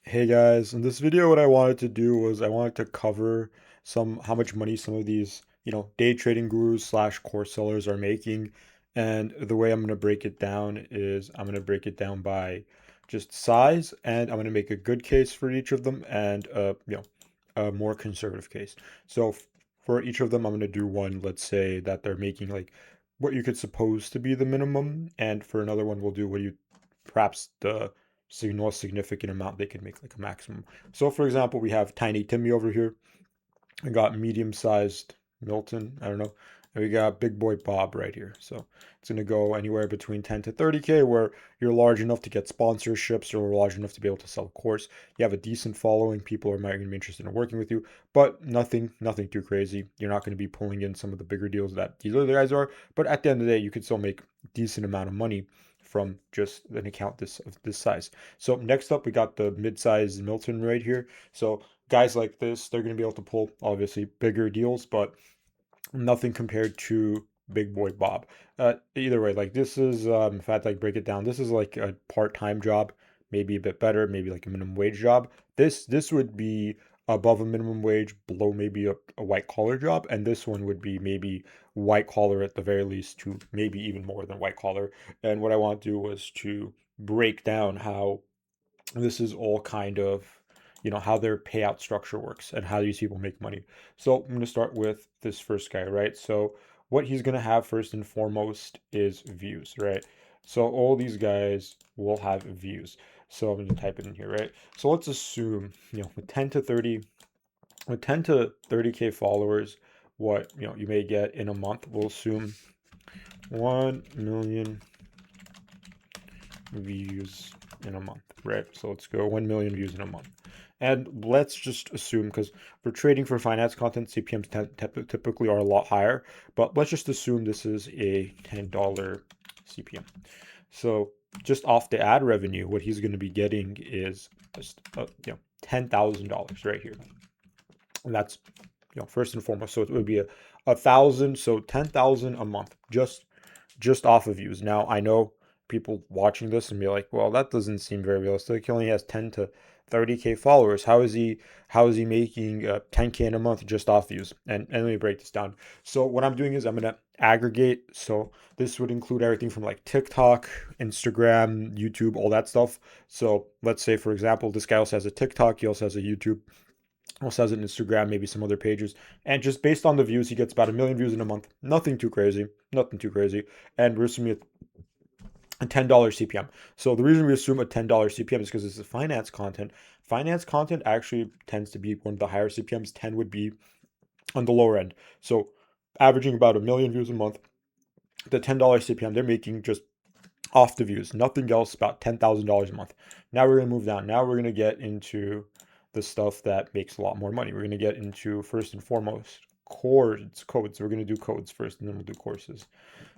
Hey guys, in this video what I wanted to do was I wanted to cover how much money some of these, day trading gurus slash course sellers are making. And the way I'm going to break it down is I'm going to break it down by just size, and I'm going to make a good case for each of them and a more conservative case. So for each of them I'm going to do one, let's say that they're making like what you could suppose to be the minimum, and for another one we'll do what you perhaps the most significant amount they can make, like a maximum. So for example, we have Tiny Timmy over here. We got medium-sized Milton, I don't know. And we got Big Boy Bob right here. So it's going to go anywhere between 10 to 30K, where you're large enough to get sponsorships or large enough to be able to sell a course. You have a decent following. People are might be interested in working with you, but nothing too crazy. You're not going to be pulling in some of the bigger deals that these other guys are. But at the end of the day, you could still make a decent amount of money from just an account of this size. So next up, we got the mid-sized Milton right here. So guys like this, they're going to be able to pull obviously bigger deals, but nothing compared to Big Boy Bob. Either way, like this is, if I had to like break it down, this is like a part-time job, maybe a bit better, maybe like a minimum wage job. This would be above a minimum wage, below maybe a white collar job, and this one would be maybe white collar at the very least, to maybe even more than white collar. And what I want to do was to break down how this is all kind of, how their payout structure works and how these people make money. So I'm going to start with this first guy, right? So what he's going to have first and foremost is views, right? So all these guys will have views. So I'm going to type it in here, right? So let's assume, with 10 to 30K followers, what, you may get in a month. We'll assume 1 million views in a month, right? So let's go 1 million views in a month. And let's just assume, because for trading for finance content, CPMs typically are a lot higher, but let's just assume this is a $10 CPM. So just off the ad revenue, what he's going to be getting is just, $10,000 right here. And that's, first and foremost. So it would be a thousand, so 10,000 a month, just off of views. Now, I know people watching this and be like, well, that doesn't seem very realistic. He only has 10 to 30K followers. How is he making 10K in a month just off views? And let me break this down. So what I'm doing is I'm gonna aggregate. So this would include everything from like TikTok, Instagram, YouTube, all that stuff. So let's say, for example, this guy also has a TikTok, he also has a YouTube, also has an Instagram, maybe some other pages. And just based on the views, he gets about 1 million views in a month. Nothing too crazy. Nothing too crazy. And we're assuming a $10 CPM. So the reason we assume a $10 CPM is because this is finance content. Finance content actually tends to be one of the higher CPMs. 10 would be on the lower end. So averaging about 1 million views a month. The $10 CPM they're making just off the views, nothing else, about $10,000 a month. Now we're going to move down. Now we're going to get into the stuff that makes a lot more money. We're going to get into, first and foremost, codes. We're going to do codes first, and then we'll do courses.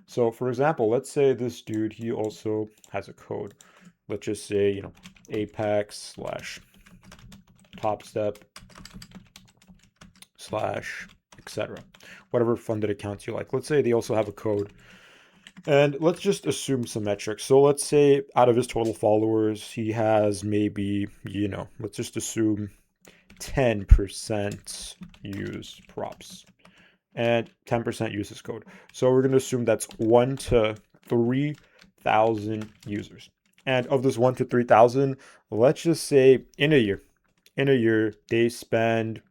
So for example, let's say this dude, he also has a code. Let's just say, Apex slash Top Step slash etc. Whatever funded accounts you like. Let's say they also have a code. And let's just assume some metrics. So let's say out of his total followers, he has maybe, let's just assume 10% use props and 10% uses code. So we're going to assume that's 1 to 3,000 users. And of this 1 to 3,000, let's just say in a year they spend,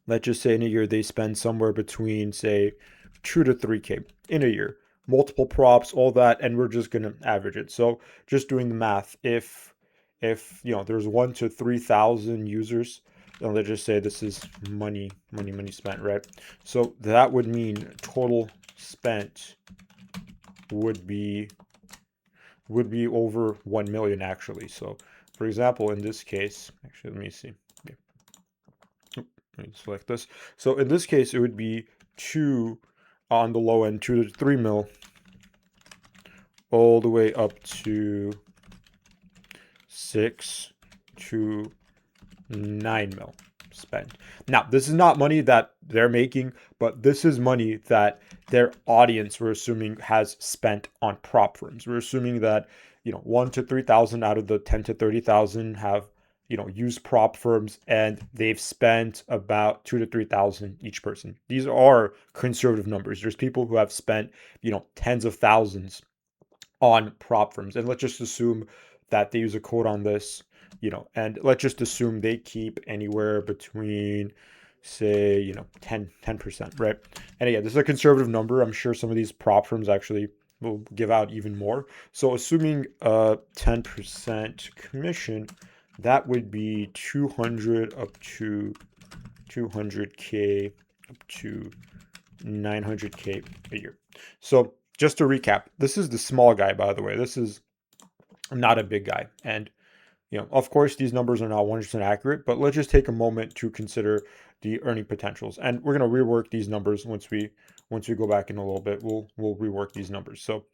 let's just say in a year they spend somewhere between, say, 2 to 3K in a year. Multiple props, all that, and we're just going to average it. So just doing the math, if there's 1 to 3,000 users, and let's just say this is money spent, right? So that would mean total spent would be over 1 million actually. So for example, in this case, actually, let me see. Yeah. Let me select this. So in this case, it would be 2 on the low end, 2 to 3 mil, all the way up to 6 to 9 mil spent. Now, this is not money that they're making, but this is money that their audience, we're assuming, has spent on prop firms. We're assuming that, 1 to 3,000 out of the 10 to 30,000 have use prop firms, and they've spent about 2 to 3 thousand each person. These are conservative numbers. There's people who have spent, tens of thousands on prop firms. And let's just assume that they use a code on this, and let's just assume they keep anywhere between, say, 10%, right? And again, this is a conservative number. I'm sure some of these prop firms actually will give out even more. So assuming a 10% commission, that would be 200 up to 200K up to 900K a year. So just to recap, this is the small guy, by the way. This is not a big guy. And, of course, these numbers are not 100% accurate, but let's just take a moment to consider the earning potentials. And we're going to rework these numbers once we go back in a little bit. We'll rework these numbers. So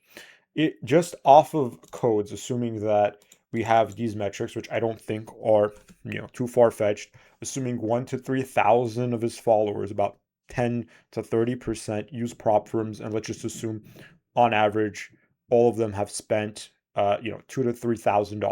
it just off of codes, assuming that we have these metrics, which I don't think are, too far-fetched, assuming 1 to 3 thousand of his followers, about 10 to 30% use prop firms, and let's just assume on average all of them have spent $2 to 3 thousand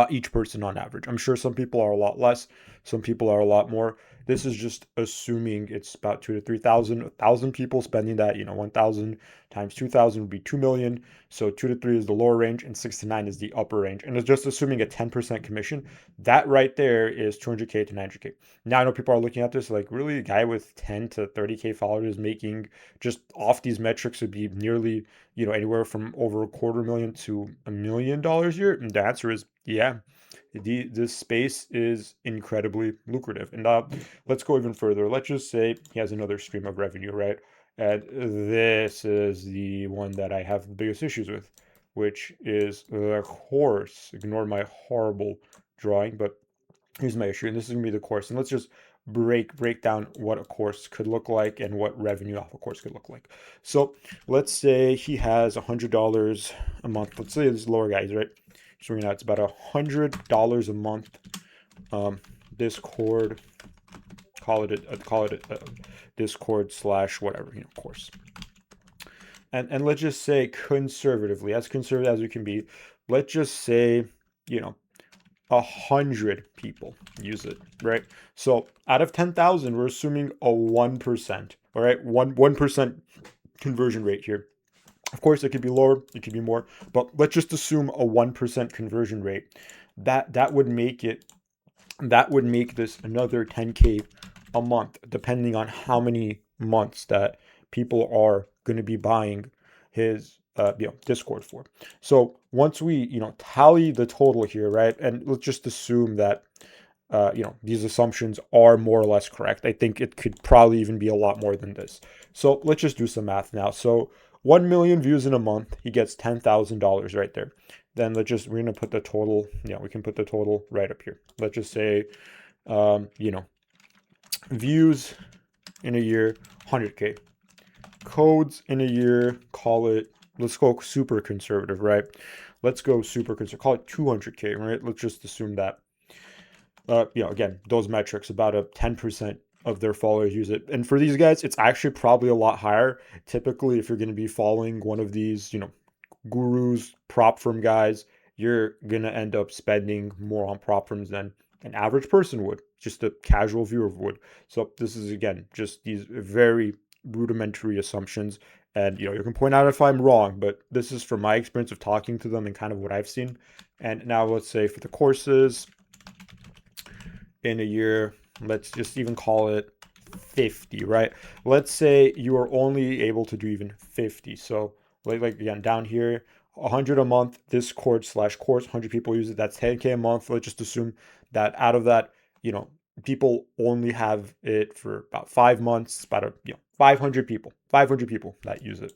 each person on average. I'm sure some people are a lot less, some people are a lot more. This is just assuming it's about 2 to 3 thousand. 1,000 people spending that, 1,000 times 2,000 would be 2 million. So 2 to 3 is the lower range, and 6 to 9 is the upper range. And it's just assuming a 10% commission. That right there is 200K to 900K. Now I know people are looking at this like, really, a guy with 10 to 30K followers making just off these metrics would be nearly, anywhere from over $250,000 to $1 million a year? And the answer is yeah. This space is incredibly lucrative. And let's go even further. Let's just say he has another stream of revenue, right? And this is the one that I have the biggest issues with, which is the course. Ignore my horrible drawing, but here's my issue. And this is gonna be the course. And let's just break down what a course could look like and what revenue off a course could look like. So let's say he has $100 a month. Let's say this lower guys, right? So it's about $100 a month. Discord, call it a Discord slash whatever, course. And let's just say conservatively, as conservative as we can be, let's just say, 100 people use it, right? So out of 10,000, we're assuming a 1%, all right? 1% conversion rate here. Of course, it could be lower, it could be more, but let's just assume a 1% conversion rate. That would make this another 10K a month, depending on how many months that people are going to be buying his Discord for. So once we tally the total here, right, and let's just assume that these assumptions are more or less correct. I think it could probably even be a lot more than this. So let's just do some math now. So 1 million views in a month, he gets $10,000 right there. Then we're gonna put the total. We can put the total right up here. Let's just say, views in a year, 100K. Codes in a year, let's go super conservative, right? Let's go super conservative. Call it 200K, right? Let's just assume that. Again, those metrics, about a 10% of their followers use it. And for these guys, it's actually probably a lot higher. Typically, if you're going to be following one of these, gurus, prop firm guys, you're going to end up spending more on prop firms than an average person would, just a casual viewer would. So this is, again, just these very rudimentary assumptions. And, you can point out if I'm wrong, but this is from my experience of talking to them and kind of what I've seen. And now let's say for the courses, in a year, let's just even call it 50, right? Let's say you are only able to do even 50. So like again, down here, 100 a month, Discord/course, 100 people use it. That's 10K a month. Let's just assume that out of that, people only have it for about 5 months, about 500 people that use it.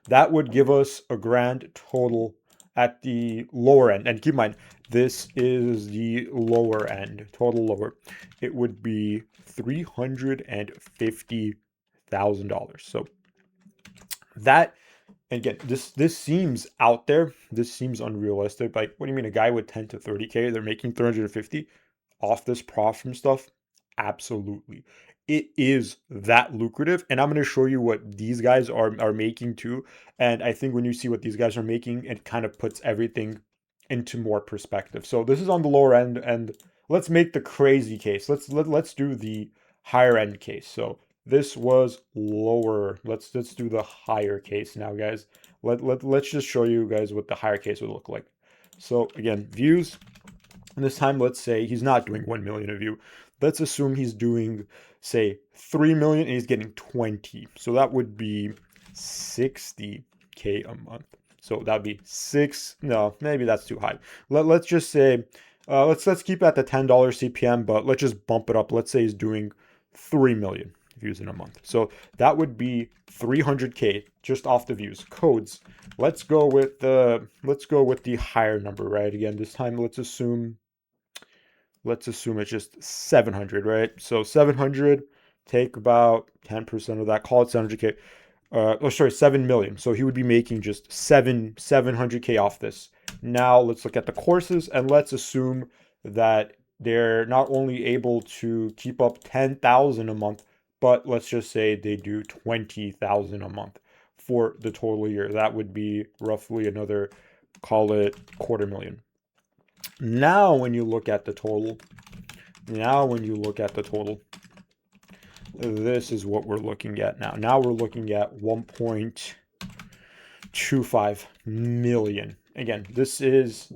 That would give us a grand total at the lower end. And keep in mind, this is the lower end, total lower. It would be $350,000. So that, again, this seems out there. This seems unrealistic. Like, what do you mean, a guy with 10 to 30K, they're making 350 off this prop from stuff? Absolutely. It is that lucrative. And I'm going to show you what these guys are making too. And I think when you see what these guys are making, it kind of puts everything into more perspective. So this is on the lower end, and let's make the crazy case. Let's do the higher end case. So this was lower. Let's do the higher case now, guys. Let's just show you guys what the higher case would look like. So again, views. And this time, let's say he's not doing 1 million a view. Let's assume he's doing, say, 3 million and he's getting 20. So that would be 60K a month. So that'd be no, maybe that's too high. Let's just say, let's keep it at the $10 CPM, but let's just bump it up. Let's say he's doing 3 million views in a month. So that would be 300K just off the views. Codes. Let's go with the higher number, right? Again, this time let's assume it's just 700, right? So 700, take about 10% of that, call it 700K. Sorry, 7 million. So he would be making just 700K off this. Now let's look at the courses and let's assume that they're not only able to keep up 10,000 a month, but let's just say they do 20,000 a month for the total year. That would be roughly another, call it 250,000. Now when you look at the total, this is what we're looking at now. Now we're looking at 1.25 million. Again, this is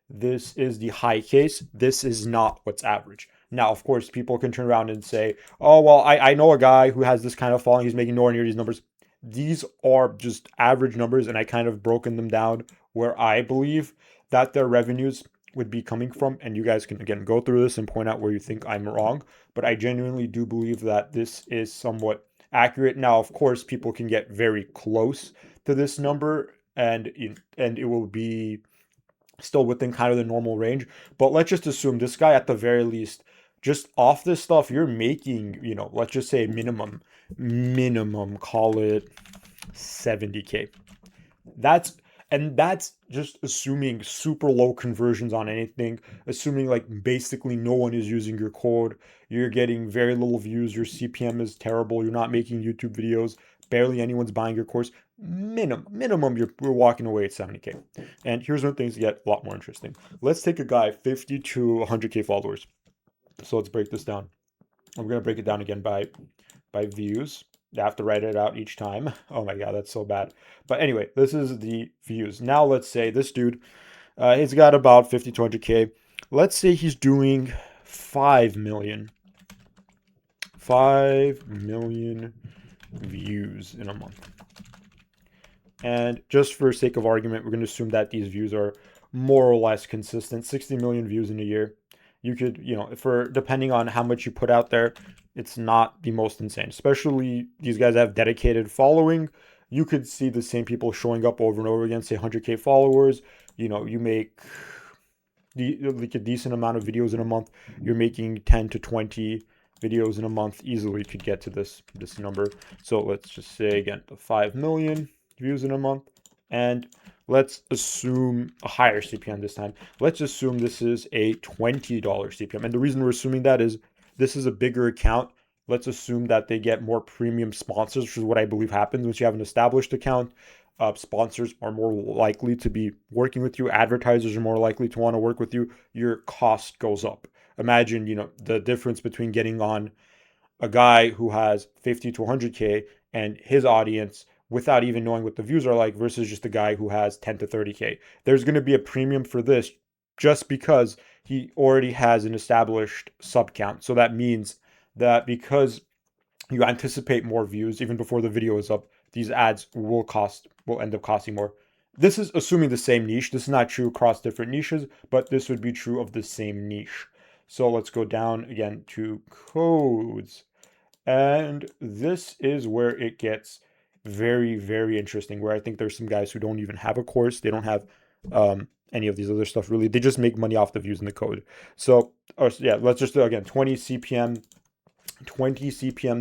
the high case. This is not what's average. Now, of course, people can turn around and say, oh, well, I know a guy who has this kind of following. He's making nowhere near these numbers. These are just average numbers, and I kind of broken them down where I believe that their revenues would be coming from. And you guys can, again, go through this and point out where you think I'm wrong. But I genuinely do believe that this is somewhat accurate. Now, of course, people can get very close to this number, and it will be still within kind of the normal range. But let's just assume this guy, at the very least, just off this stuff, you're making, let's just say minimum, call it 70K. That's just assuming super low conversions on anything, assuming like basically no one is using your code, you're getting very little views, your CPM is terrible, you're not making YouTube videos, barely anyone's buying your course. Minimum, we're walking away at 70K. And here's when things get a lot more interesting. Let's take a guy 50 to 100K followers. So let's break this down. I'm gonna break it down again by views. I have to write it out each time. Oh my god, that's so bad. But anyway, this is the views. Now let's say this dude, he's got about 50 to 100K. Let's say he's doing 5 million. 5 million views in a month. And just for sake of argument, we're going to assume that these views are more or less consistent. 60 million views in a year. You could, depending on how much you put out there, it's not the most insane. Especially these guys have dedicated following. You could see the same people showing up over and over again, say 100K followers. You make like a decent amount of videos in a month. You're making 10 to 20 videos in a month. Easily could get to this number. So let's just say again, the 5 million views in a month, and let's assume a higher CPM this time. Let's assume this is a $20 CPM, and the reason we're assuming that is this is a bigger account. Let's assume that they get more premium sponsors, which is what I believe happens once you have an established account. Sponsors are more likely to be working with you. Advertisers are more likely to want to work with you. Your cost goes up. Imagine, the difference between getting on a guy who has 50 to 100K and his audience without even knowing what the views are like versus just a guy who has 10 to 30K. There's going to be a premium for this just because he already has an established sub count. So that means that because you anticipate more views even before the video is up, these ads will end up costing more. This is assuming the same niche. This is not true across different niches, but this would be true of the same niche. So let's go down again to codes. And this is where it gets very, very interesting, where I think there's some guys who don't even have a course. They don't have any of these other stuff really. They just make money off the views in the code. So, yeah, let's just do again 20 CPM.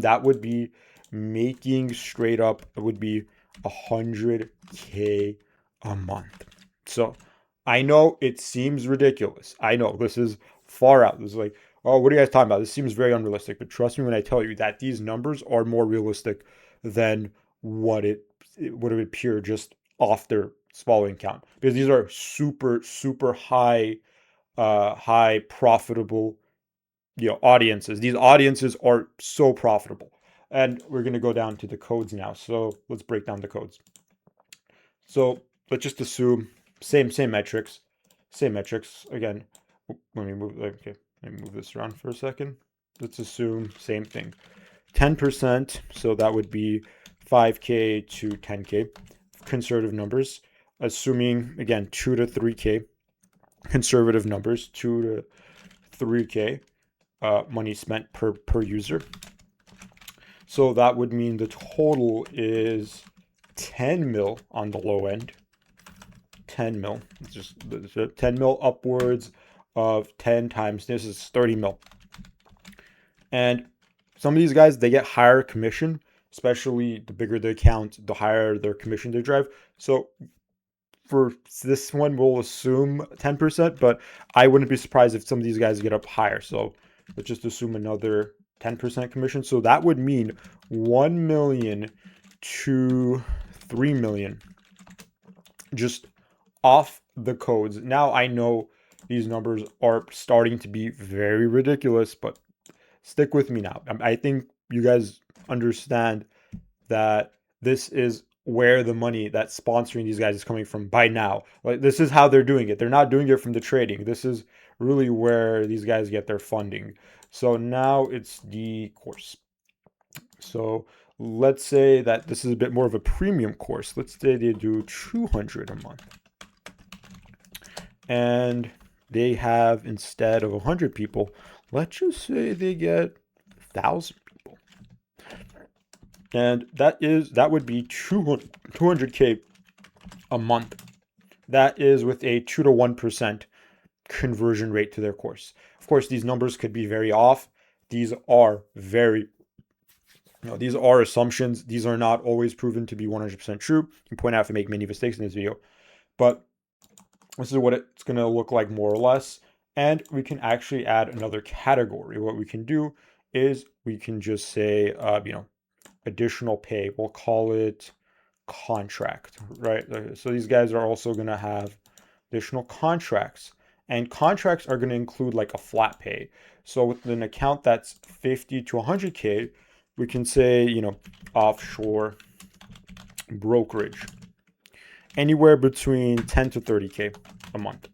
That would be making straight up, it would be 100K a month. So I know it seems ridiculous. I know this is far out. This is like, oh, what are you guys talking about? This seems very unrealistic. But trust me when I tell you that these numbers are more realistic than what it would appear just off their following count, because these are super, super high profitable, audiences. These audiences are so profitable. And we're going to go down to the codes now. So let's break down the codes. So let's just assume same metrics, same metrics. Again, let me move. Okay, let me move this around for a second. Let's assume same thing. 10%. So that would be 5K to 10K. Conservative numbers. Assuming again 2 to 3K. Conservative numbers. 2 to 3K. Money spent per user. So that would mean the total is 10 mil on the low end. 10 mil. It's just 10 mil upwards of 10 times this is 30 mil. And some of these guys, they get higher commission, especially the bigger the account, the higher their commission they drive. So for this one, we'll assume 10%, but I wouldn't be surprised if some of these guys get up higher. So let's just assume another 10% commission. So that would mean 1 million to 3 million just off the codes. Now I know these numbers are starting to be very ridiculous, but stick with me now. I think you guys understand that this is where the money that's sponsoring these guys is coming from by now. Like, this is how they're doing it. They're not doing it from the trading. This is really where these guys get their funding. So now it's the course. So let's say that this is a bit more of a premium course. Let's say they do 200 a month. And they have, instead of 100 people, let's just say they get 1,000 people. And that would be 200K a month. That is with a 2 to 1% conversion rate to their course. Of course, these numbers could be very off. These are these are assumptions. These are not always proven to be 100% true. You can point out if I make many mistakes in this video, but this is what it's going to look like more or less. And we can actually add another category. What we can do is we can just say, additional pay. We'll call it contract, right? So these guys are also going to have additional contracts, and contracts are going to include like a flat pay. So with an account that's 50 to 100K, we can say, offshore brokerage, anywhere between 10 to 30K a month.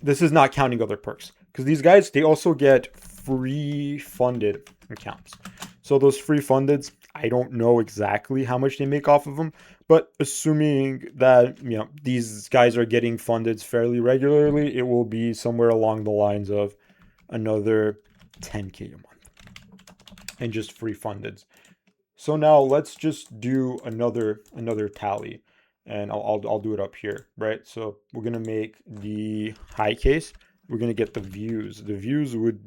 This is not counting other perks, because these guys, they also get free funded accounts. So those free fundeds, I don't know exactly how much they make off of them, but assuming that, these guys are getting funded fairly regularly, it will be somewhere along the lines of another 10K a month and just free fundeds. So now let's just do another tally, and I'll do it up here, right? So we're gonna make the high case. We're gonna get the views. The views would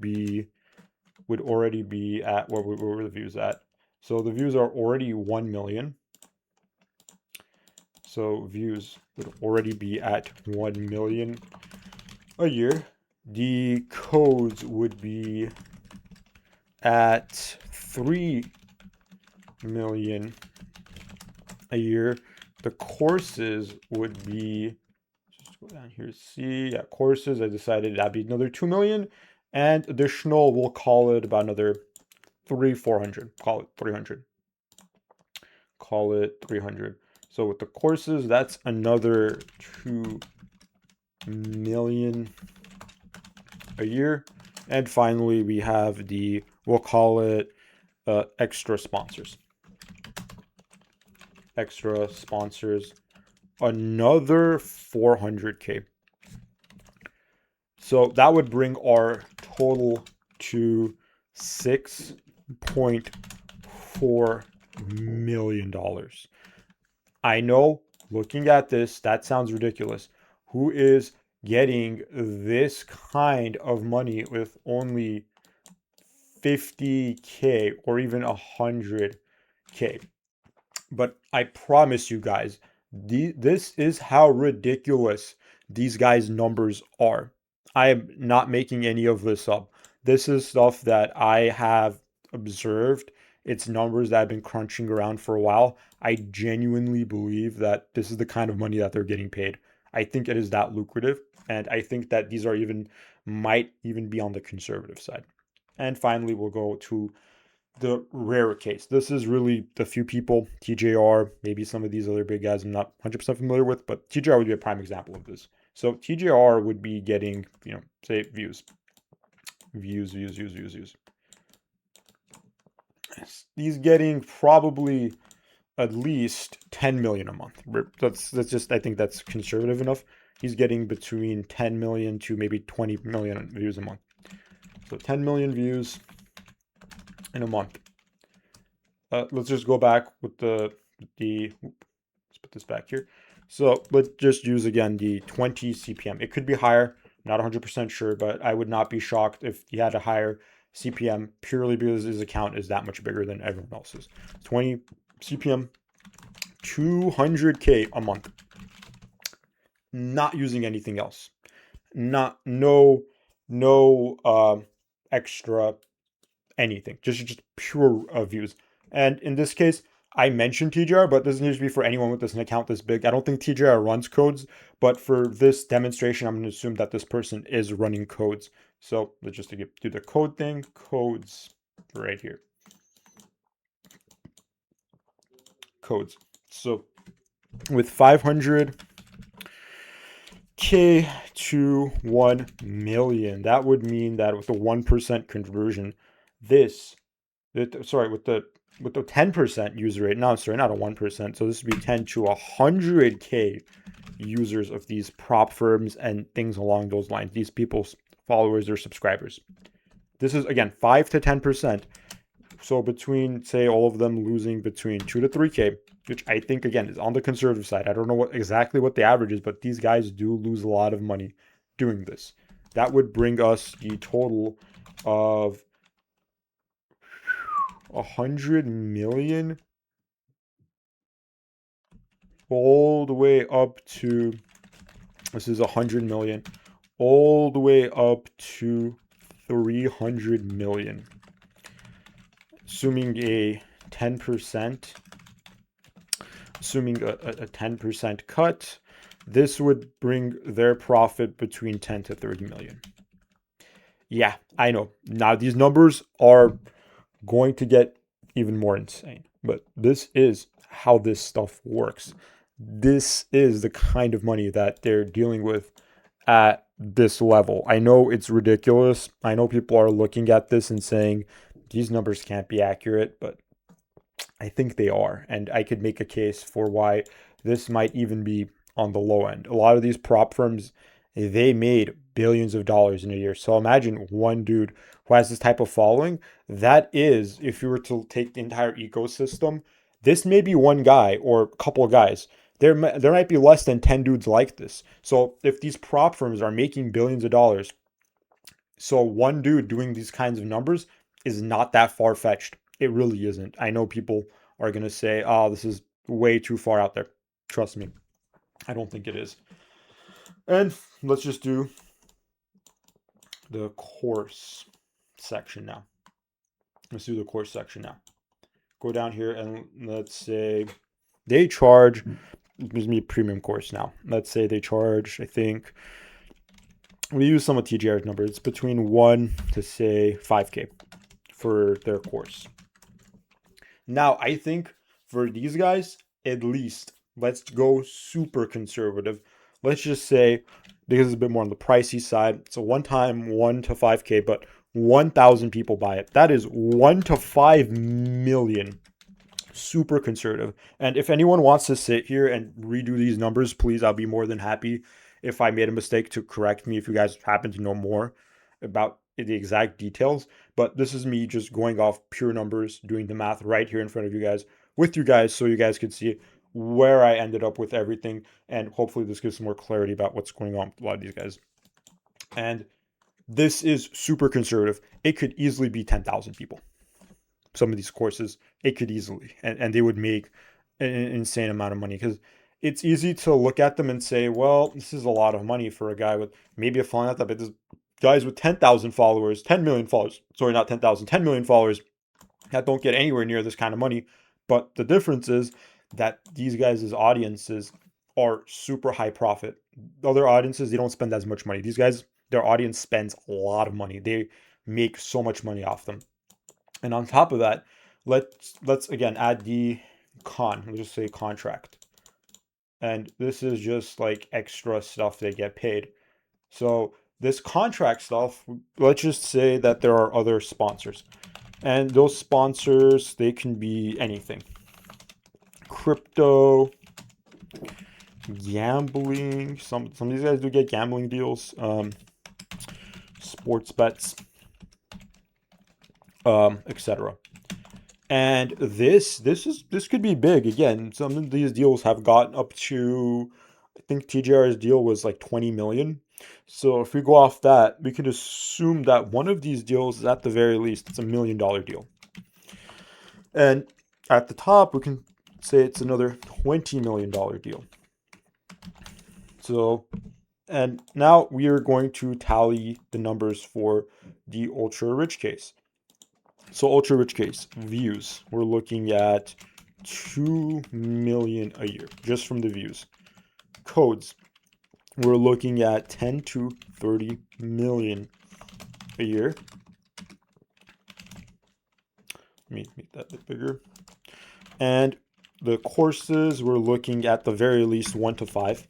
already be at, where were the views at? So the views are already 1 million. So views would already be at 1 million a year. The codes would be at 3 million a year. The courses would be, just go down here, see, yeah, courses, I decided that'd be another 2 million, and additional, we'll call it about another 400, call it 300. Call it 300. So with the courses, that's another 2 million a year. And finally, we have we'll call it extra sponsors. Extra sponsors, another 400K. So that would bring our total to $6.4 million. I know, looking at this, that sounds ridiculous. Who is getting this kind of money with only 50K or even 100K? But I promise you guys, this is how ridiculous these guys' numbers are. I am not making any of this up. This is stuff that I have observed It's numbers that have been crunching around for a while. I genuinely believe that this is the kind of money that they're getting paid. I think it is that lucrative, and I think that these are even might even be on the conservative side. And finally, we'll go to the rare case. This is really the few people, TJR, maybe some of these other big guys I'm not 100% familiar with, but TJR would be a prime example of this. So TJR would be getting, say views. Views. He's getting probably at least 10 million a month. That's just, I think that's conservative enough. He's getting between 10 million to maybe 20 million views a month. So 10 million views in a month. Let's just go back with let's put this back here. So let's just use again the 20 CPM. It could be higher, not 100% sure, but I would not be shocked if he had a higher CPM purely because his account is that much bigger than everyone else's. 20 CPM, 200K a month. Not using anything else. No extra anything. Just pure views. And in this case, I mentioned TJR, but this needs to be for anyone with an account this big. I don't think TJR runs codes, but for this demonstration, I'm going to assume that this person is running codes. So let's just do the code thing. Codes right here. Codes. So with 500K to 1 million, that would mean that with a 1% conversion, with the 10% user rate, not a 1%. So this would be 10 to 100K users of these prop firms and things along those lines. These people's followers or subscribers. This is again 5 to 10%. So between, say, all of them losing between 2 to 3K, which I think again is on the conservative side. I don't know exactly what the average is, but these guys do lose a lot of money doing this. That would bring us the total of 100 million all the way up to, this is 100 million, all the way up to 300 million. Assuming a 10%, assuming a 10% cut, this would bring their profit between 10 to 30 million. Yeah, I know. Now these numbers are going to get even more insane, but this is how this stuff works. This is the kind of money that they're dealing with at this level. I know it's ridiculous. I know people are looking at this and saying these numbers can't be accurate, but I think they are. And I could make a case for why this might even be on the low end. A lot of these prop firms, they made billions of dollars in a year. So imagine one dude who has this type of following. That is, if you were to take the entire ecosystem, this may be one guy or a couple of guys. There might be less than 10 dudes like this. So if these prop firms are making billions of dollars, so one dude doing these kinds of numbers is not that far-fetched. It really isn't. I know people are going to say, oh, this is way too far out there. Trust me, I don't think it is. And let's just do the course section now. Let's do the course section now. Go down here and let's say they charge, gives me a premium course now. Let's say they charge, I think, we use some of TJR's numbers. It's between 1 to say 5K for their course. Now, I think for these guys, at least, let's go super conservative. Let's just say, because it's a bit more on the pricey side, it's a one-time 1 to 5K, but 1,000 people buy it. That is 1 to 5 million. Super conservative. And if anyone wants to sit here and redo these numbers, please, I'll be more than happy. If I made a mistake, to correct me if you guys happen to know more about the exact details. But this is me just going off pure numbers, doing the math right here in front of you guys, with you guys, so you guys could see where I ended up with everything. And hopefully this gives some more clarity about what's going on with a lot of these guys. And this is super conservative. It could easily be 10,000 people. Some of these courses, it could easily, and they would make an insane amount of money, because it's easy to look at them and say, well, this is a lot of money for a guy with maybe a following like that, but there's guys with 10,000 followers, 10 million followers, sorry, not 10,000, 10 million followers, that don't get anywhere near this kind of money. But the difference is that these guys' audiences are super high profit. Other audiences, they don't spend as much money. These guys, their audience spends a lot of money. They make so much money off them. And on top of that, let's again add the let's just say contract. And this is just like extra stuff they get paid. So this contract stuff, let's just say that there are other sponsors. And those sponsors, they can be anything. Crypto, gambling. Some of these guys do get gambling deals. Sports bets, etc. And this could be big. Again, some of these deals have gotten up to, I think TJR's deal was like 20 million. So if we go off that, we could assume that one of these deals is at the very least it's $1 million deal. And at the top, we can say it's another $20 million deal. So, and now we are going to tally the numbers for the ultra rich case. So ultra rich case, views, we're looking at 2 million a year just from the views. Codes, we're looking at 10 to 30 million a year. Let me make that a bit bigger. And the courses, we're looking at the very least 1 to 5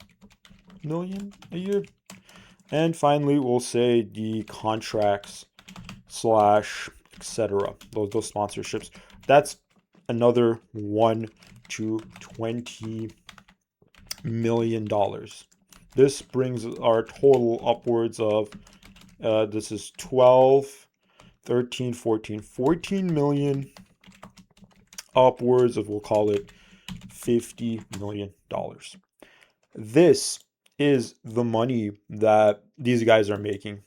million a year. And finally, we'll say the contracts slash etc. Those sponsorships. That's another 1 to 20 million dollars. This brings our total upwards of this is 12, 13, 14 million, upwards of, we'll call it $50 million. This is the money that these guys are making.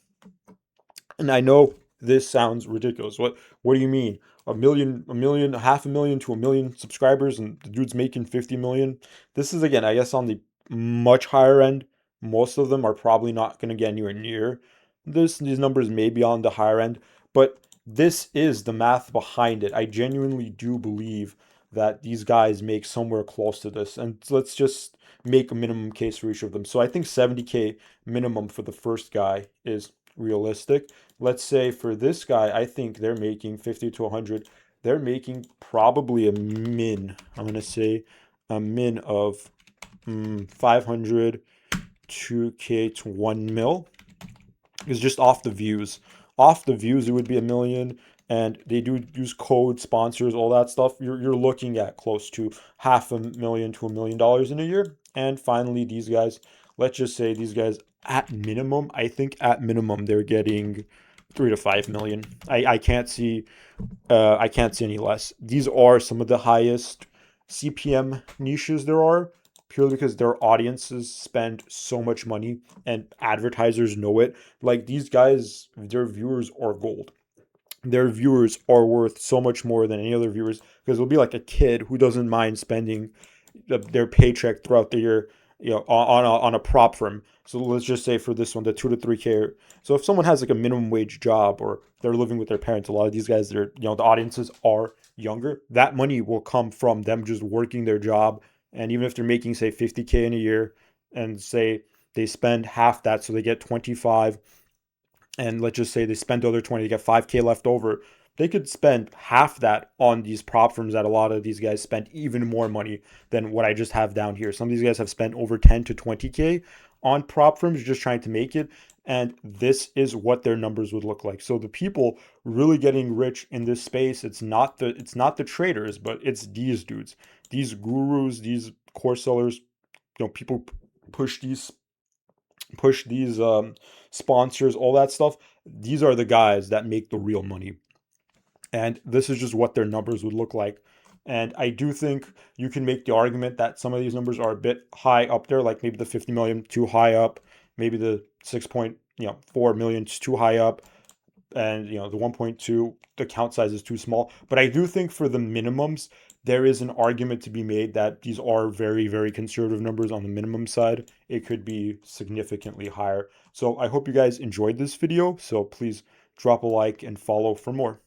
And I know this sounds ridiculous. What do you mean? A million, half a million to a million subscribers and the dude's making 50 million? This is again, I guess on the much higher end. Most of them are probably not going to get anywhere near this. These numbers may be on the higher end, but this is the math behind it. I genuinely do believe that these guys make somewhere close to this. And let's just make a minimum case for each of them. So I think 70K minimum for the first guy is realistic. Let's say for this guy, I think they're making 50 to 100. They're making probably a min. I'm going to say a min of 500, 2K to 1 mil. Is just off the views. Off the views, it would be a million. And they do use code, sponsors, all that stuff. You're looking at close to half a million to $1 million in a year. And finally, these guys, let's just say these guys at minimum, I think at minimum they're getting 3 to 5 million. I can't see any less. These are some of the highest CPM niches there are, purely because their audiences spend so much money and advertisers know it. Like these guys, their viewers are gold. Their viewers are worth so much more than any other viewers because it'll be like a kid who doesn't mind spending their paycheck throughout the year, on a prop firm. So let's just say for this one, the 2 to 3K. So if someone has like a minimum wage job or they're living with their parents, a lot of these guys, the audiences are younger. That money will come from them just working their job. And even if they're making say 50K in a year, and say they spend half that, so they get 25, and let's just say they spend the other 20, they get 5K left over. They could spend half that on these prop firms that a lot of these guys spend even more money than what I just have down here. Some of these guys have spent over 10 to 20K on prop firms just trying to make it. And this is what their numbers would look like. So the people really getting rich in this space, it's not the traders, but it's these dudes, these gurus, these course sellers, people push these sponsors, all that stuff. These are the guys that make the real money. And this is just what their numbers would look like. And I do think you can make the argument that some of these numbers are a bit high up there, like maybe the 50 million too high up, maybe the 6.4 million is too high up, and the 1.2, the count size is too small. But I do think for the minimums, there is an argument to be made that these are very, very conservative numbers on the minimum side. It could be significantly higher. So I hope you guys enjoyed this video. So please drop a like and follow for more.